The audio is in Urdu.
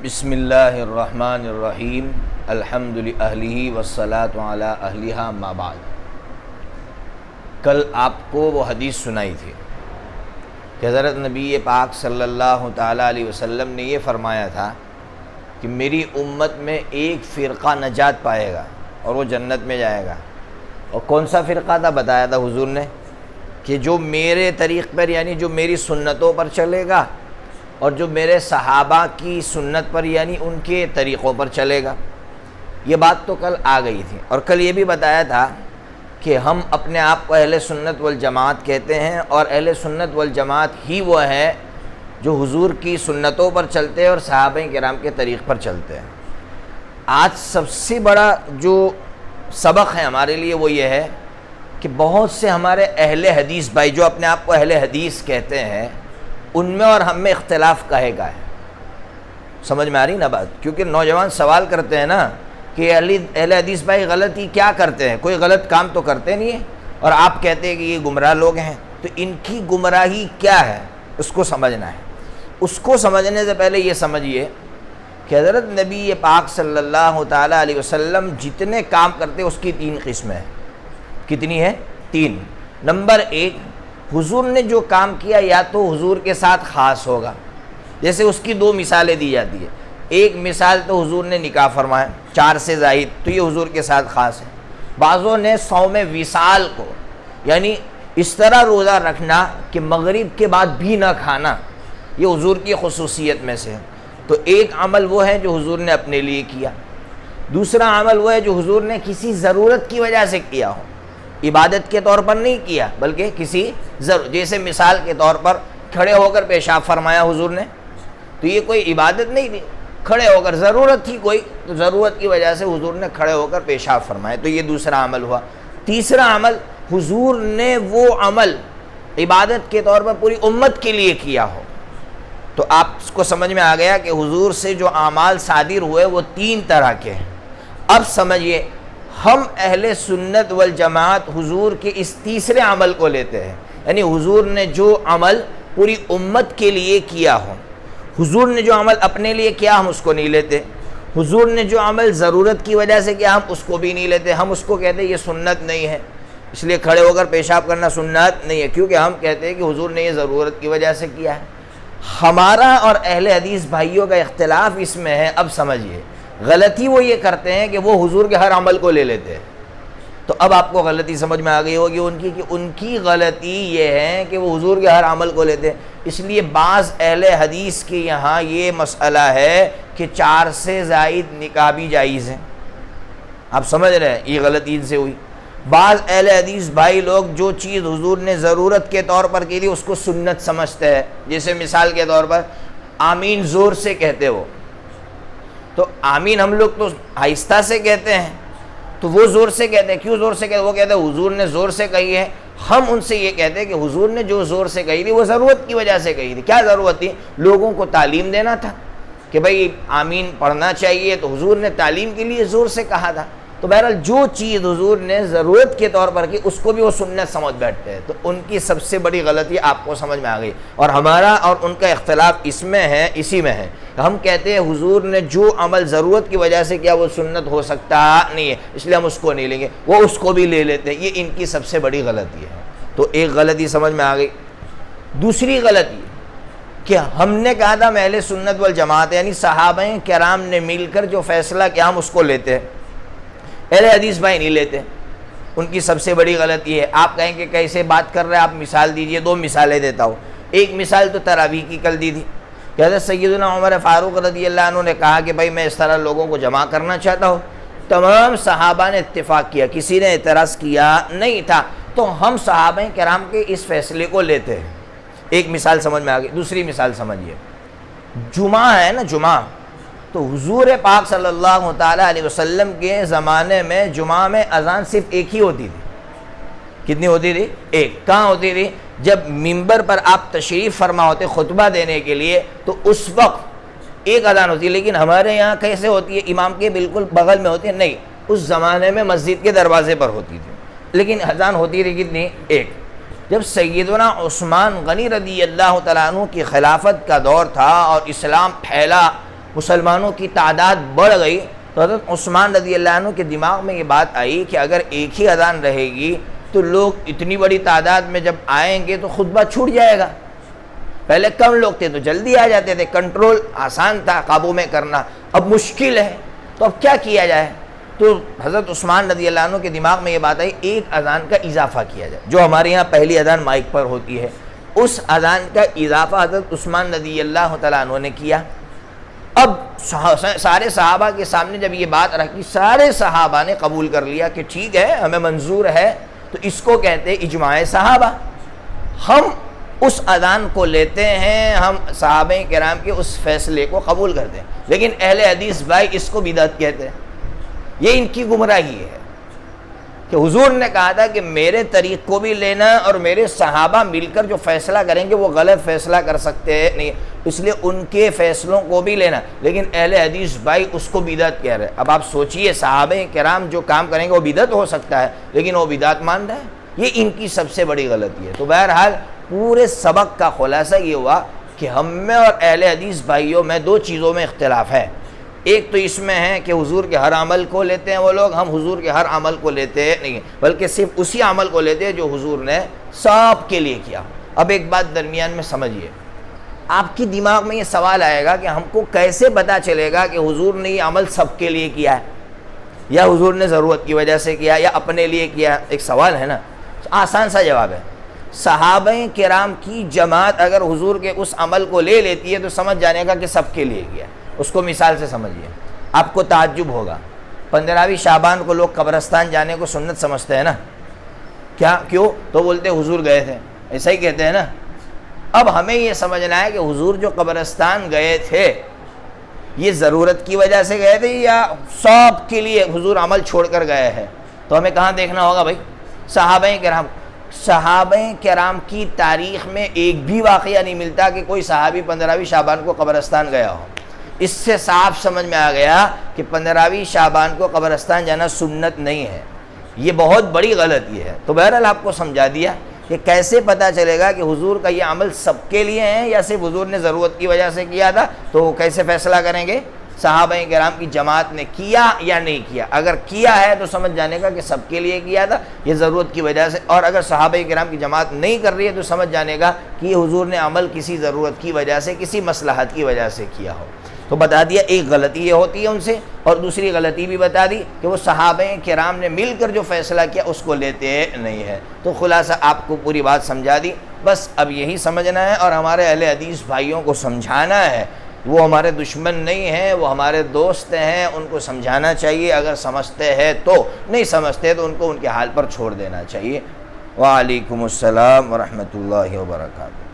بسم اللہ الرحمن الرحیم الحمد للہ والصلاة علی اہلہا اما بعد۔ کل آپ کو وہ حدیث سنائی تھی کہ حضرت نبی پاک صلی اللہ تعالیٰ علیہ وسلم نے یہ فرمایا تھا کہ میری امت میں ایک فرقہ نجات پائے گا اور وہ جنت میں جائے گا۔ اور کون سا فرقہ تھا بتایا تھا حضور نے کہ جو میرے طریق پر یعنی جو میری سنتوں پر چلے گا اور جو میرے صحابہ کی سنت پر یعنی ان کے طریقوں پر چلے گا۔ یہ بات تو کل آ گئی تھی، اور کل یہ بھی بتایا تھا کہ ہم اپنے آپ کو اہل سنت والجماعت کہتے ہیں، اور اہل سنت والجماعت ہی وہ ہے جو حضور کی سنتوں پر چلتے ہیں اور صحابہ کرام کے طریق پر چلتے ہیں۔ آج سب سے بڑا جو سبق ہے ہمارے لیے وہ یہ ہے کہ بہت سے ہمارے اہل حدیث بھائی جو اپنے آپ کو اہل حدیث کہتے ہیں، ان میں اور ہم میں اختلاف کہے گا ہے۔ سمجھ میں آ رہی نا بات؟ کیونکہ نوجوان سوال کرتے ہیں نا کہ اہل حدیث بھائی غلطی کیا کرتے ہیں، کوئی غلط کام تو کرتے نہیں ہیں، اور آپ کہتے ہیں کہ یہ گمراہ لوگ ہیں، تو ان کی گمراہی کیا ہے اس کو سمجھنا ہے۔ اس کو سمجھنے سے پہلے یہ سمجھیے کہ حضرت نبی پاک صلی اللہ تعالیٰ علیہ وسلم جتنے کام کرتے اس کی تین قسمیں ہیں۔ کتنی ہے؟ تین۔ نمبر ایک، حضور نے جو کام کیا یا تو حضور کے ساتھ خاص ہوگا، جیسے اس کی دو مثالیں دی جاتی ہے۔ ایک مثال تو حضور نے نکاح فرمایا 4 سے زائد، تو یہ حضور کے ساتھ خاص ہے۔ بعضوں نے صوم وصال کو یعنی اس طرح روزہ رکھنا کہ مغرب کے بعد بھی نہ کھانا، یہ حضور کی خصوصیت میں سے ہے۔ تو ایک عمل وہ ہے جو حضور نے اپنے لیے کیا، دوسرا عمل وہ ہے جو حضور نے کسی ضرورت کی وجہ سے کیا ہو، عبادت کے طور پر نہیں کیا بلکہ کسی جیسے مثال کے طور پر کھڑے ہو کر پیشاب فرمایا حضور نے، تو یہ کوئی عبادت نہیں تھی، کھڑے ہو کر ضرورت تھی کوئی، تو ضرورت کی وجہ سے حضور نے کھڑے ہو کر پیشاب فرمایا، تو یہ دوسرا عمل ہوا۔ تیسرا عمل، حضور نے وہ عمل عبادت کے طور پر پوری امت کے لیے کیا ہو، تو آپ کو سمجھ میں آ گیا کہ حضور سے جو اعمال صادر ہوئے وہ 3 طرح کے ہیں۔ اب سمجھیے، ہم اہل سنت والجماعت حضور کے اس تیسرے عمل کو لیتے ہیں، یعنی حضور نے جو عمل پوری امت کے لیے کیا ہو، حضور نے جو عمل اپنے لیے کیا ہم اس کو نہیں لیتے، حضور نے جو عمل ضرورت کی وجہ سے کیا ہم اس کو بھی نہیں لیتے، ہم اس کو کہتے ہیں یہ سنت نہیں ہے، اس لیے کھڑے ہو کر پیشاب کرنا سنت نہیں ہے، کیونکہ ہم کہتے ہیں کہ حضور نے یہ ضرورت کی وجہ سے کیا ہے۔ ہمارا اور اہل حدیث بھائیوں کا اختلاف اس میں ہے۔ اب سمجھیے، غلطی وہ یہ کرتے ہیں کہ وہ حضور کے ہر عمل کو لے لیتے ہیں، تو اب آپ کو غلطی سمجھ میں آ گئی ہوگی ان کی، کہ ان کی غلطی یہ ہے کہ وہ حضور کے ہر عمل کو لیتے ہیں۔ اس لیے بعض اہل حدیث کے یہاں یہ مسئلہ ہے کہ 4 سے زائد نکاح بھی جائز ہے۔ آپ سمجھ رہے ہیں، یہ غلطی ان سے ہوئی۔ بعض اہل حدیث بھائی لوگ جو چیز حضور نے ضرورت کے طور پر کی تھی اس کو سنت سمجھتے ہیں، جیسے مثال کے طور پر آمین زور سے کہتے ہو، تو آمین ہم لوگ تو آہستہ سے کہتے ہیں، تو وہ زور سے کہتے ہیں۔ کیوں زور سے کہتے ہیں؟ وہ کہتے ہیں حضور نے زور سے کہی ہے۔ ہم ان سے یہ کہتے ہیں کہ حضور نے جو زور سے کہی تھی وہ ضرورت کی وجہ سے کہی تھی۔ کیا ضرورت تھی؟ لوگوں کو تعلیم دینا تھا کہ بھئی آمین پڑھنا چاہیے، تو حضور نے تعلیم کے لیے زور سے کہا تھا۔ تو بہرحال جو چیز حضور نے ضرورت کے طور پر کی اس کو بھی وہ سنت سمجھ بیٹھتے ہیں، تو ان کی سب سے بڑی غلطی آپ کو سمجھ میں آ گئی۔ اور ہمارا اور ان کا اختلاف اس میں ہے، اسی میں ہے، ہم کہتے ہیں حضور نے جو عمل ضرورت کی وجہ سے کیا وہ سنت ہو سکتا نہیں ہے، اس لیے ہم اس کو نہیں لیں گے، وہ اس کو بھی لے لیتے ہیں۔ یہ ان کی سب سے بڑی غلطی ہے۔ تو ایک غلطی سمجھ میں آ گئی۔ دوسری غلطی کہ ہم نے کہا تھا ہم اہل سنت والجماعت یعنی صحابہ کرام نے مل کر جو فیصلہ کیا ہم اس کو لیتے ہیں، اہل حدیث بھائی نہیں لیتے۔ ان کی سب سے بڑی غلطی ہے۔ آپ کہیں کہ کیسے بات کر رہے ہیں، آپ مثال دیجئے۔ 2 مثالیں دیتا ہوں۔ ایک مثال تو تراویح کی کل دی تھی کہ حضرت سیدنا عمر فاروق رضی اللہ عنہ نے کہا کہ بھائی میں اس طرح لوگوں کو جمع کرنا چاہتا ہوں، تمام صحابہ نے اتفاق کیا، کسی نے اعتراض کیا نہیں تھا، تو ہم صحابہ کرام کے اس فیصلے کو لیتے ہیں۔ ایک مثال سمجھ میں آ گئی۔ دوسری مثال سمجھیے، جمعہ ہے نا، جمعہ تو حضور پاک صلی اللہ تعالیٰ علیہ وسلم کے زمانے میں جمعہ میں اذان صرف ایک ہی ہوتی تھی۔ کتنی ہوتی تھی؟ ایک۔ کہاں ہوتی تھی؟ جب منبر پر آپ تشریف فرما ہوتے خطبہ دینے کے لیے تو اس وقت ایک اذان ہوتی ہے، لیکن ہمارے یہاں کیسے ہوتی ہے؟ امام کے بالکل بغل میں ہوتی ہے؟ نہیں، اس زمانے میں مسجد کے دروازے پر ہوتی تھی، لیکن اذان ہوتی تھی کتنی؟ ایک۔ جب سیدنا عثمان غنی رضی اللہ تعالیٰ عنہ کی خلافت کا دور تھا اور اسلام پھیلا مسلمانوں کی تعداد بڑھ گئی تو حضرت عثمان رضی اللہ عنہ کے دماغ میں یہ بات آئی کہ اگر ایک ہی اذان رہے گی تو لوگ اتنی بڑی تعداد میں جب آئیں گے تو خطبہ چھوٹ جائے گا. پہلے کم لوگ تھے تو جلدی آ جاتے تھے، کنٹرول آسان تھا قابو میں کرنا، اب مشکل ہے تو اب کیا کیا جائے. تو حضرت عثمان رضی اللہ عنہ کے دماغ میں یہ بات آئی ایک اذان کا اضافہ کیا جائے. جو ہمارے یہاں پہلی اذان مائک پر ہوتی ہے اس اذان کا اضافہ حضرت عثمان رضی اللہ تعالیٰ عنہ نے کیا. اب سارے صحابہ کے سامنے جب یہ بات رکھی سارے صحابہ نے قبول کر لیا کہ ٹھیک ہے ہمیں منظور ہے. تو اس کو کہتے ہیں اجماع صحابہ. ہم اس اذان کو لیتے ہیں، ہم صحابہ کرام کے اس فیصلے کو قبول کرتے ہیں. لیکن اہل حدیث بھائی اس کو بدعت کہتے ہیں. یہ ان کی گمراہی ہے کہ حضور نے کہا تھا کہ میرے طریق کو بھی لینا اور میرے صحابہ مل کر جو فیصلہ کریں گے وہ غلط فیصلہ کر سکتے ہیں نہیں، اس لیے ان کے فیصلوں کو بھی لینا. لیکن اہل حدیث بھائی اس کو بدعت کہہ رہے ہیں. اب آپ سوچئے صحابہ کرام جو کام کریں گے وہ بدعت ہو سکتا ہے لیکن وہ بدعت مان رہا ہے. یہ ان کی سب سے بڑی غلطی ہے. تو بہرحال پورے سبق کا خلاصہ یہ ہوا کہ ہم میں اور اہل حدیث بھائیوں میں دو چیزوں میں اختلاف ہے. ایک تو اس میں ہے کہ حضور کے ہر عمل کو لیتے ہیں وہ لوگ، ہم حضور کے ہر عمل کو لیتے نہیں بلکہ صرف اسی عمل کو لیتے ہیں جو حضور نے سب کے لیے کیا. اب ایک بات درمیان میں سمجھیے، آپ کی دماغ میں یہ سوال آئے گا کہ ہم کو کیسے پتہ چلے گا کہ حضور نے یہ عمل سب کے لیے کیا ہے یا حضور نے ضرورت کی وجہ سے کیا یا اپنے لیے کیا. ایک سوال ہے نا، آسان سا جواب ہے. صحابہ کرام کی جماعت اگر حضور کے اس عمل کو لے لیتی ہے تو سمجھ جانے گا کہ سب کے لیے کیا ہے. اس کو مثال سے سمجھیے، آپ کو تعجب ہوگا 15ویں شعبان کو لوگ قبرستان جانے کو سنت سمجھتے ہیں نا. کیوں؟ تو بولتے حضور گئے تھے، ایسا ہی کہتے ہیں نا. اب ہمیں یہ سمجھنا ہے کہ حضور جو قبرستان گئے تھے یہ ضرورت کی وجہ سے گئے تھے یا سب کے لیے حضور عمل چھوڑ کر گئے ہیں. تو ہمیں کہاں دیکھنا ہوگا بھائی؟ صحابہ کرام کی تاریخ میں ایک بھی واقعہ نہیں ملتا کہ کوئی صحابی 15ویں شعبان کو قبرستان گیا ہو. اس سے صاف سمجھ میں آ گیا کہ 15ویں شعبان کو قبرستان جانا سنت نہیں ہے. یہ بہت بڑی غلطی ہے. تو بہرحال آپ کو سمجھا دیا کہ کیسے پتہ چلے گا کہ حضور کا یہ عمل سب کے لیے ہے یا صرف حضور نے ضرورت کی وجہ سے کیا تھا. تو کیسے فیصلہ کریں گے؟ صحابہ کرام کی جماعت نے کیا یا نہیں کیا. اگر کیا ہے تو سمجھ جانے کا کہ سب کے لیے کیا تھا یہ ضرورت کی وجہ سے، اور اگر صحابہ کرام کی جماعت نہیں کر رہی ہے تو سمجھ جانے کا کہ یہ حضور نے عمل کسی ضرورت کی وجہ سے کسی مصلحت کی وجہ سے کیا ہو. تو بتا دیا ایک غلطی یہ ہوتی ہے ان سے، اور دوسری غلطی بھی بتا دی کہ وہ صحابہ کرام نے مل کر جو فیصلہ کیا اس کو لیتے نہیں ہے. تو خلاصہ آپ کو پوری بات سمجھا دی. بس اب یہی سمجھنا ہے اور ہمارے اہل حدیث بھائیوں کو سمجھانا ہے. وہ ہمارے دشمن نہیں ہیں، وہ ہمارے دوست ہیں. ان کو سمجھانا چاہیے، اگر سمجھتے ہیں تو، نہیں سمجھتے تو ان کو ان کے حال پر چھوڑ دینا چاہیے. وعلیکم السلام ورحمۃ اللہ وبرکاتہ.